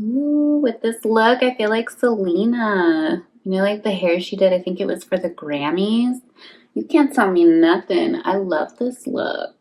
Ooh, with this look, I feel like Selena. Like the hair she did, I think it was for the Grammys. You can't tell me nothing. I love this look.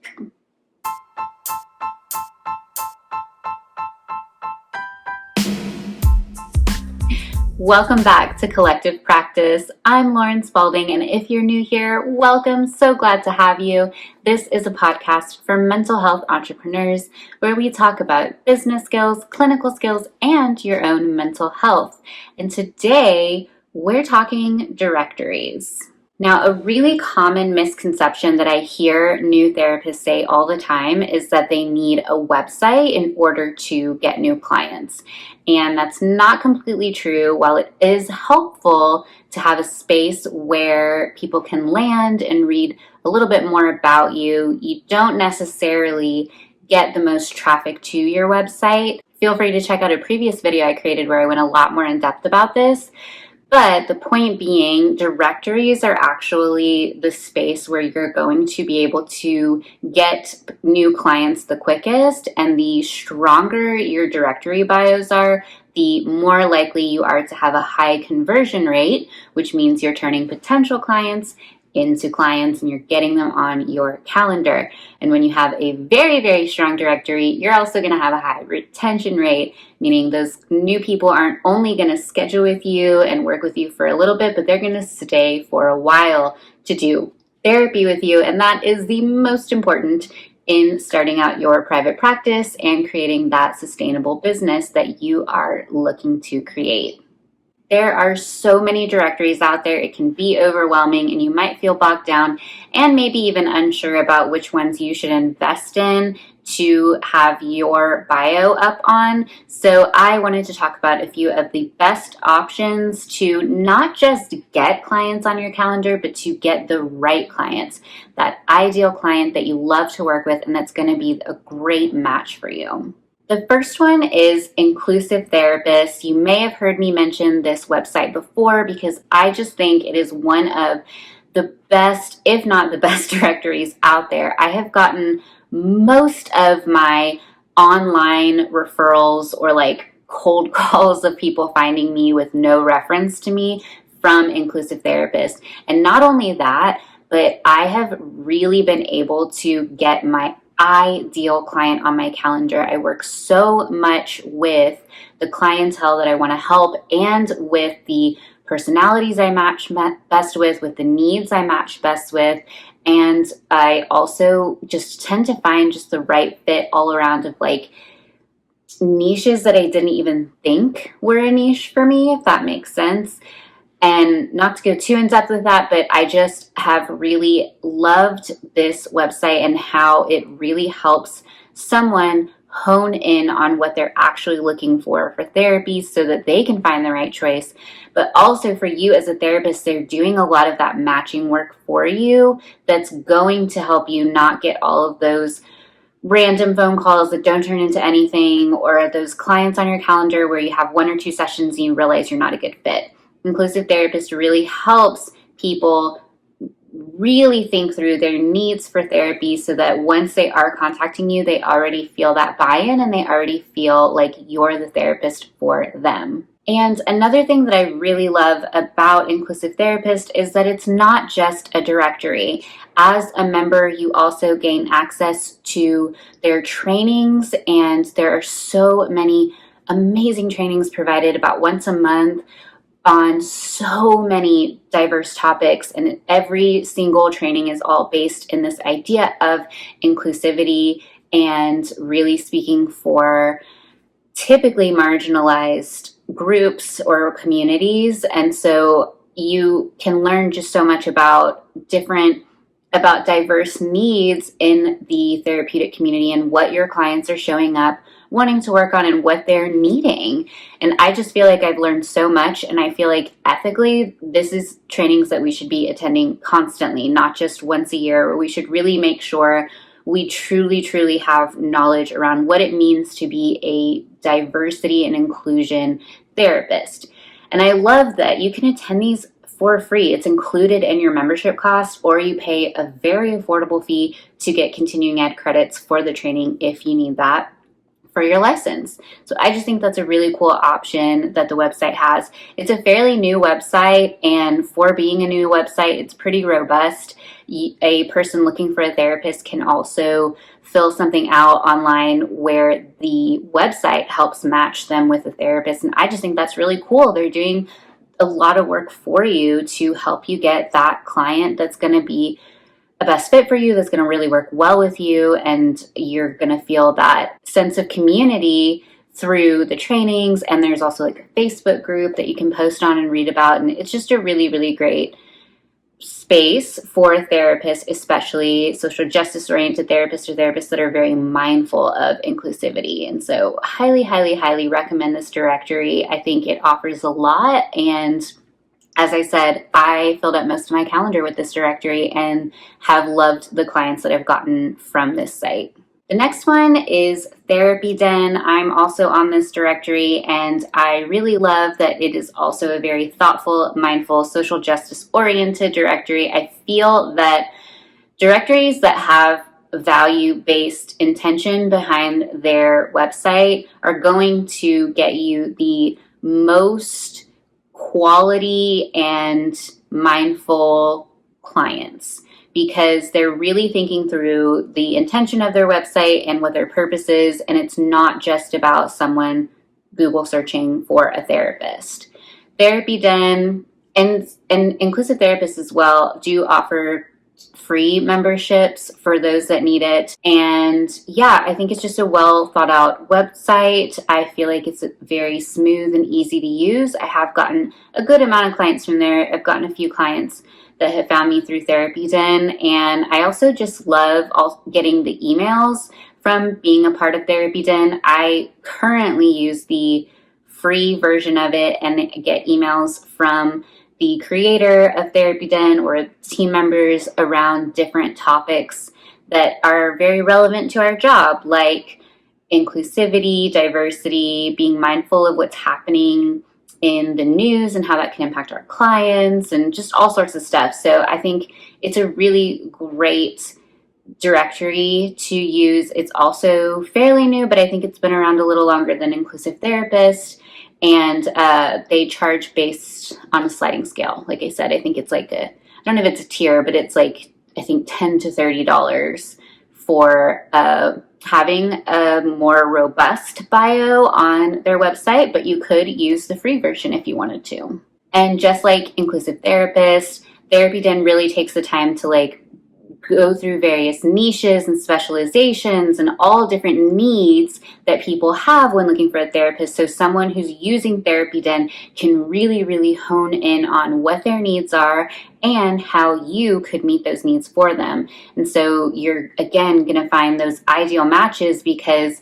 Welcome back to Collective Practice. I'm Lauren Spalding, and if you're new here, welcome. So glad to have you. This is a podcast for mental health entrepreneurs where we talk about business skills, clinical skills, and your own mental health. And today, we're talking directories. Now, a really common misconception that I hear new therapists say all the time is that they need a website in order to get new clients. And that's not completely true. While it is helpful to have a space where people can land and read a little bit more about you, you don't necessarily get the most traffic to your website. Feel free to check out a previous video I created where I went a lot more in depth about this. But the point being, directories are actually the space where you're going to be able to get new clients the quickest. And the stronger your directory bios are, the more likely you are to have a high conversion rate, which means you're turning potential clients into clients and you're getting them on your calendar. And when you have a very, very strong directory, you're also going to have a high retention rate, meaning those new people aren't only going to schedule with you and work with you for a little bit, but they're going to stay for a while to do therapy with you. And that is the most important in starting out your private practice and creating that sustainable business that you are looking to create. There are so many directories out there, it can be overwhelming and you might feel bogged down and maybe even unsure about which ones you should invest in to have your bio up on. So I wanted to talk about a few of the best options to not just get clients on your calendar, but to get the right clients, that ideal client that you love to work with and that's going to be a great match for you. The first one is Inclusive Therapists. You may have heard me mention this website before because I just think it is one of the best, if not the best directories out there. I have gotten most of my online referrals or like cold calls of people finding me with no reference to me from Inclusive Therapists. And not only that, but I have really been able to get my ideal client on my calendar. I work so much with the clientele that I want to help and with the personalities I match best with the needs I match best with. And I also just tend to find just the right fit all around of like niches that I didn't even think were a niche for me, if that makes sense. And not to go too in depth with that, but I just have really loved this website and how it really helps someone hone in on what they're actually looking for therapy so that they can find the right choice. But also for you as a therapist, they're doing a lot of that matching work for you that's going to help you not get all of those random phone calls that don't turn into anything or those clients on your calendar where you have one or two sessions and you realize you're not a good fit. Inclusive Therapist really helps people really think through their needs for therapy so that once they are contacting you, they already feel that buy-in and they already feel like you're the therapist for them. And another thing that I really love about Inclusive Therapist is that it's not just a directory. As a member, you also gain access to their trainings, and there are so many amazing trainings provided about once a month on so many diverse topics, and every single training is all based in this idea of inclusivity and really speaking for typically marginalized groups or communities. And so you can learn just so much about diverse needs in the therapeutic community and what your clients are showing up wanting to work on and what they're needing. And I just feel like I've learned so much, and I feel like ethically this is trainings that we should be attending constantly, not just once a year. We should really make sure we truly have knowledge around what it means to be a diversity and inclusion therapist. And I love that you can attend these for free. It's included in your membership cost, or you pay a very affordable fee to get continuing ed credits for the training if you need that. for your license. So I just think that's a really cool option that the website has. It's a fairly new website, and for being a new website, it's pretty robust. A person looking for a therapist can also fill something out online where the website helps match them with a therapist. And I just think that's really cool. They're doing a lot of work for you to help you get that client that's going to be a best fit for you, that's going to really work well with you, and you're going to feel that sense of community through the trainings. And there's also like a Facebook group that you can post on and read about, and it's just a really, really great space for therapists, especially social justice oriented therapists or therapists that are very mindful of inclusivity. And so highly, highly, highly recommend this directory. I think it offers a lot, and as I said, I filled up most of my calendar with this directory and have loved the clients that I've gotten from this site. The next one is Therapy Den. I'm also on this directory, and I really love that it is also a very thoughtful, mindful, social justice oriented directory. I feel that directories that have value-based intention behind their website are going to get you the most quality and mindful clients, because they're really thinking through the intention of their website and what their purpose is, and it's not just about someone Google searching for a therapist. Therapy Den and Inclusive Therapists as well do offer free memberships for those that need it. And yeah, I think it's just a well thought out website. I feel like it's very smooth and easy to use. I have gotten a good amount of clients from there. I've gotten a few clients that have found me through Therapy Den. And I also just love getting the emails from being a part of Therapy Den. I currently use the free version of it and get emails from the creator of Therapy Den or team members around different topics that are very relevant to our job, like inclusivity, diversity, being mindful of what's happening in the news and how that can impact our clients, and just all sorts of stuff. So I think it's a really great directory to use. It's also fairly new, but I think it's been around a little longer than Inclusive Therapist. And they charge based on a sliding scale. Like I said, I think it's like I don't know if it's a tier, but it's like, I think $10 to $30 for having a more robust bio on their website, but you could use the free version if you wanted to. And just like Inclusive Therapist, Therapy Den really takes the time to like go through various niches and specializations and all different needs that people have when looking for a therapist. So someone who's using Therapy Den can really, really hone in on what their needs are and how you could meet those needs for them. And so you're, again, going to find those ideal matches, because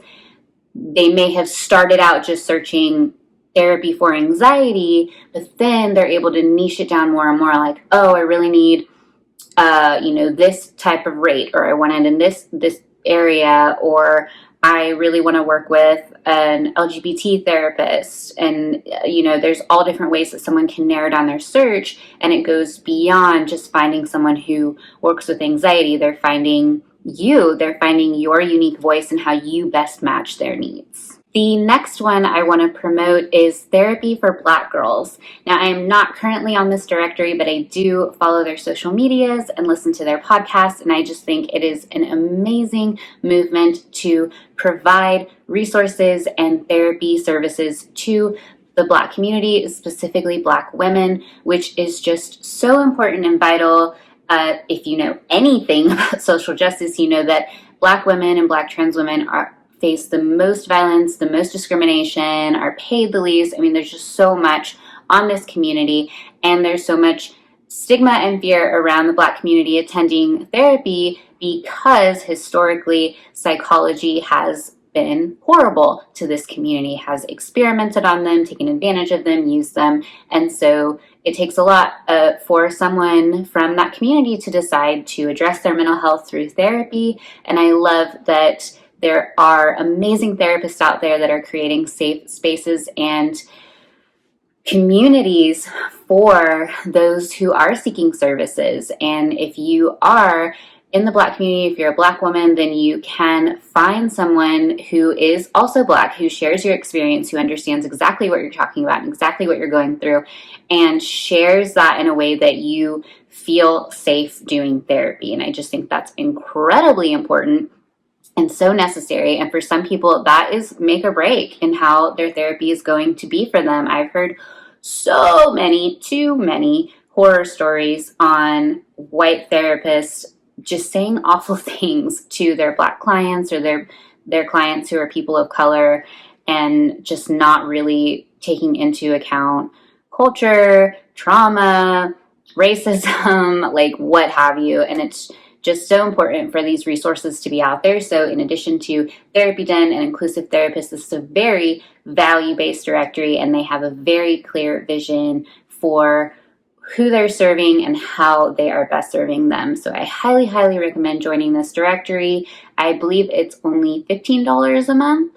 they may have started out just searching therapy for anxiety, but then they're able to niche it down more and more, like, oh, I really need this type of rate, or I want it in this area, or I really want to work with an LGBT therapist. And, there's all different ways that someone can narrow down their search, and it goes beyond just finding someone who works with anxiety. They're finding your unique voice and how you best match their needs. The next one I want to promote is Therapy for Black Girls. Now, I am not currently on this directory, but I do follow their social medias and listen to their podcasts, and I just think it is an amazing movement to provide resources and therapy services to the Black community, specifically Black women, which is just so important and vital. If you know anything about social justice, you know that Black women and Black trans women face the most violence, the most discrimination, are paid the least. I mean, there's just so much on this community, and there's so much stigma and fear around the Black community attending therapy, because historically psychology has been horrible to this community, has experimented on them, taken advantage of them, used them. And so it takes a lot for someone from that community to decide to address their mental health through therapy. And I love that there are amazing therapists out there that are creating safe spaces and communities for those who are seeking services. And if you are in the Black community, if you're a Black woman, then you can find someone who is also Black, who shares your experience, who understands exactly what you're talking about and exactly what you're going through, and shares that in a way that you feel safe doing therapy. And I just think that's incredibly important and so necessary. And for some people, that is make or break in how their therapy is going to be for them. I've heard so many, too many horror stories on white therapists just saying awful things to their Black clients or their clients who are people of color, and just not really taking into account culture, trauma, racism, like what have you. And it's just so important for these resources to be out there. So in addition to Therapy Den and Inclusive Therapists, this is a very value-based directory, and they have a very clear vision for who they're serving and how they are best serving them. So I highly, highly recommend joining this directory. I believe it's only $15 a month.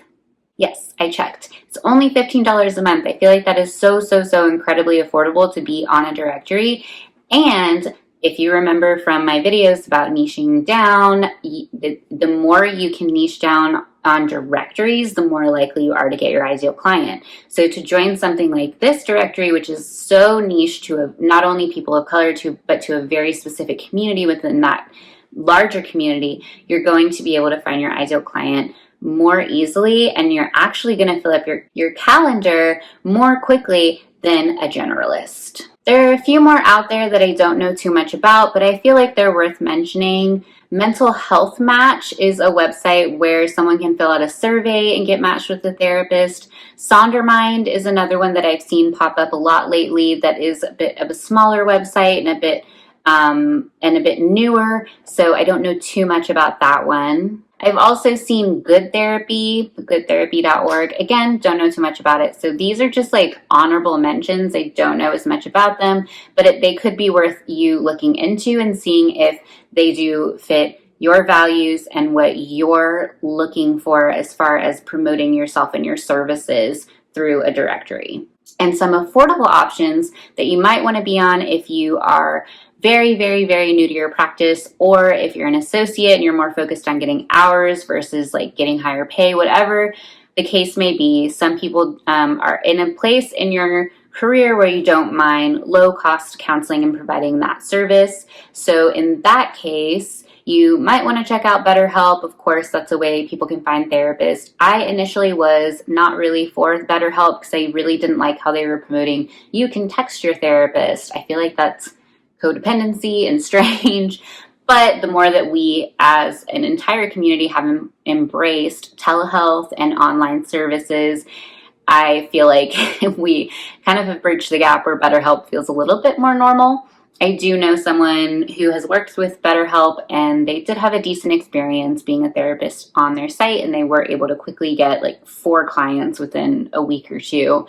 Yes, I checked. It's only $15 a month. I feel like that is so, so, so incredibly affordable to be on a directory. And if you remember from my videos about niching down, the more you can niche down on directories, the more likely you are to get your ideal client. So to join something like this directory, which is so niche to not only people of color, but to a very specific community within that larger community, you're going to be able to find your ideal client more easily, and you're actually going to fill up your calendar more quickly than a generalist. There are a few more out there that I don't know too much about, but I feel like they're worth mentioning. Mental Health Match is a website where someone can fill out a survey and get matched with a therapist. Sondermind is another one that I've seen pop up a lot lately that is a bit of a smaller website and a bit newer, so I don't know too much about that one. I've also seen Good Therapy, goodtherapy.org. Again, don't know too much about it. So these are just like honorable mentions. I don't know as much about them, but they could be worth you looking into and seeing if they do fit your values and what you're looking for as far as promoting yourself and your services through a directory. And some affordable options that you might want to be on if you are very, very, very new to your practice, or if you're an associate and you're more focused on getting hours versus like getting higher pay, whatever the case may be. Some people are in a place in your career where you don't mind low-cost counseling and providing that service. So in that case, you might want to check out BetterHelp. Of course, that's a way people can find therapists. I initially was not really for BetterHelp because I really didn't like how they were promoting you can text your therapist. I feel like that's codependency and strange. But the more that we as an entire community have embraced telehealth and online services, I feel like we kind of have bridged the gap where BetterHelp feels a little bit more normal. I do know someone who has worked with BetterHelp, and they did have a decent experience being a therapist on their site, and they were able to quickly get like 4 clients within a week or 2.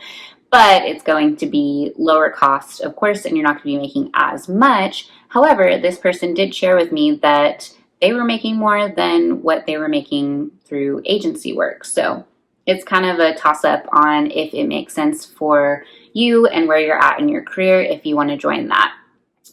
But it's going to be lower cost, of course, and you're not going to be making as much. However, this person did share with me that they were making more than what they were making through agency work. So it's kind of a toss-up on if it makes sense for you and where you're at in your career if you want to join that.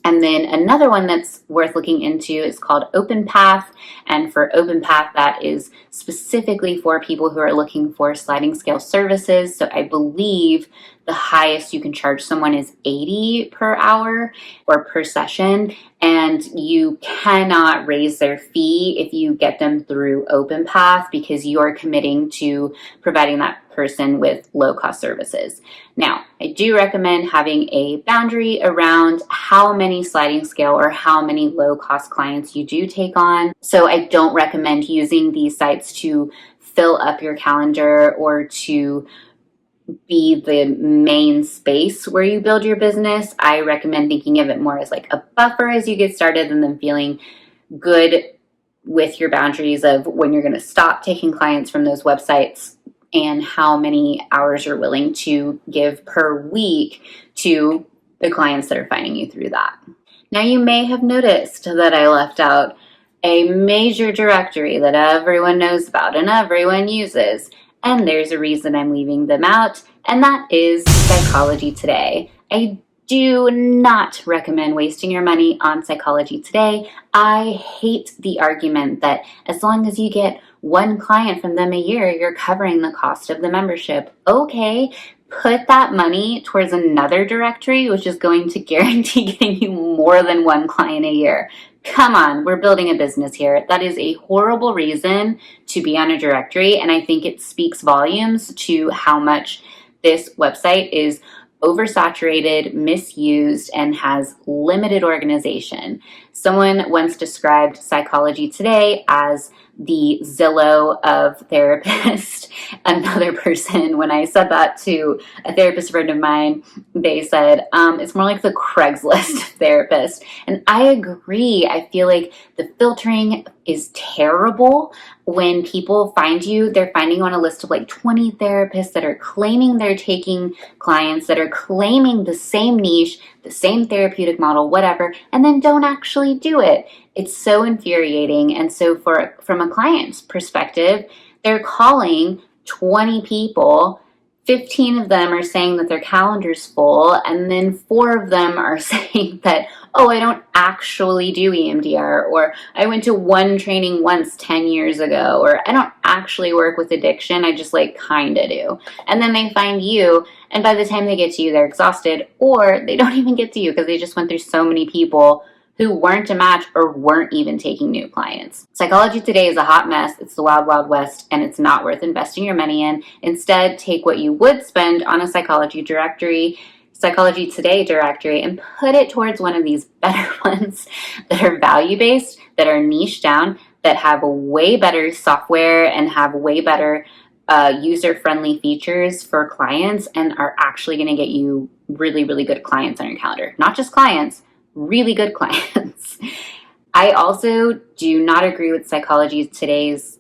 And then another one that's worth looking into is called OpenPath. And for OpenPath, that is specifically for people who are looking for sliding scale services. So I believe the highest you can charge someone is $80 per hour or per session. And you cannot raise their fee if you get them through OpenPath because you're committing to providing that person with low-cost services. Now, I do recommend having a boundary around how many sliding scale or how many low-cost clients you do take on. So I don't recommend using these sites to fill up your calendar or to be the main space where you build your business. I recommend thinking of it more as like a buffer as you get started, and then feeling good with your boundaries of when you're going to stop taking clients from those websites and how many hours you're willing to give per week to the clients that are finding you through that. Now, you may have noticed that I left out a major directory that everyone knows about and everyone uses. And there's a reason I'm leaving them out, and that is Psychology Today. I Do not recommend wasting your money on Psychology Today. I hate the argument that as long as you get one client from them a year, you're covering the cost of the membership. Okay, put that money towards another directory, which is going to guarantee getting you more than one client a year. Come on, we're building a business here. That is a horrible reason to be on a directory, and I think it speaks volumes to how much this website is oversaturated, misused, and has limited organization. Someone once described Psychology Today as the Zillow of therapists. Another person, when I said that to a therapist friend of mine, they said, it's more like the Craigslist therapist. And I agree. I feel like the filtering is terrible. When people find you, they're finding you on a list of like 20 therapists that are claiming they're taking clients, that are claiming the same niche, the same therapeutic model, whatever, and then don't actually do it. It's so infuriating. And so from a client's perspective, they're calling 20 people. 15 of them are saying that their calendar's full, and then 4 of them are saying that, oh, I don't actually do EMDR, or I went to one training once 10 years ago, or I don't actually work with addiction, I just like kinda do. And then they find you, and by the time they get to you, they're exhausted, or they don't even get to you because they just went through so many people who weren't a match or weren't even taking new clients. Psychology Today is a hot mess. It's the wild, wild west, and it's not worth investing your money in. Instead, take what you would spend on a Psychology Today directory, and put it towards one of these better ones that are value-based, that are niche down, that have way better software and have way better user-friendly features for clients, and are actually going to get you really, really good clients on your calendar. Not just clients, really good clients. I also do not agree with Psychology Today's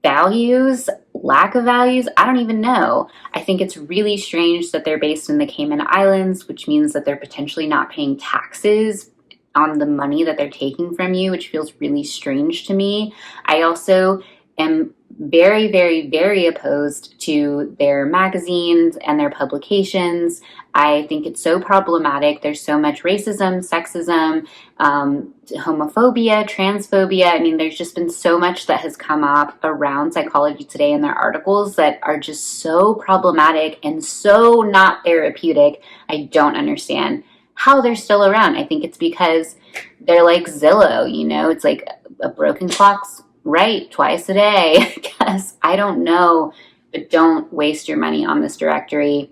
values, lack of values. I don't even know. I think it's really strange that they're based in the Cayman Islands, which means that they're potentially not paying taxes on the money that they're taking from you, which feels really strange to me. I also am very, very, very opposed to their magazines and their publications. I think it's so problematic. There's so much racism, sexism, homophobia, transphobia. I mean, there's just been so much that has come up around Psychology Today in their articles that are just so problematic and so not therapeutic. I don't understand how they're still around. I think it's because they're like Zillow, you know, it's like a broken clock's right twice a day. Because I don't know, but don't waste your money on this directory,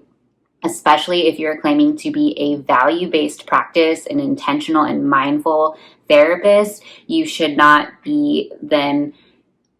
especially if you're claiming to be a value-based practice, an intentional and mindful therapist. You should not be then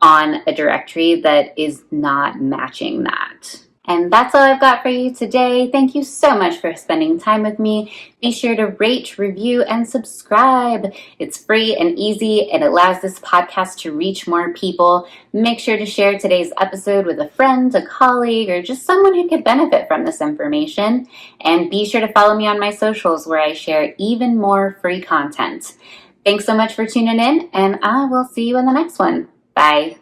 on a directory that is not matching that. And that's all I've got for you today. Thank you so much for spending time with me. Be sure to rate, review, and subscribe. It's free and easy. It allows this podcast to reach more people. Make sure to share today's episode with a friend, a colleague, or just someone who could benefit from this information. And be sure to follow me on my socials where I share even more free content. Thanks so much for tuning in, and I will see you in the next one. Bye.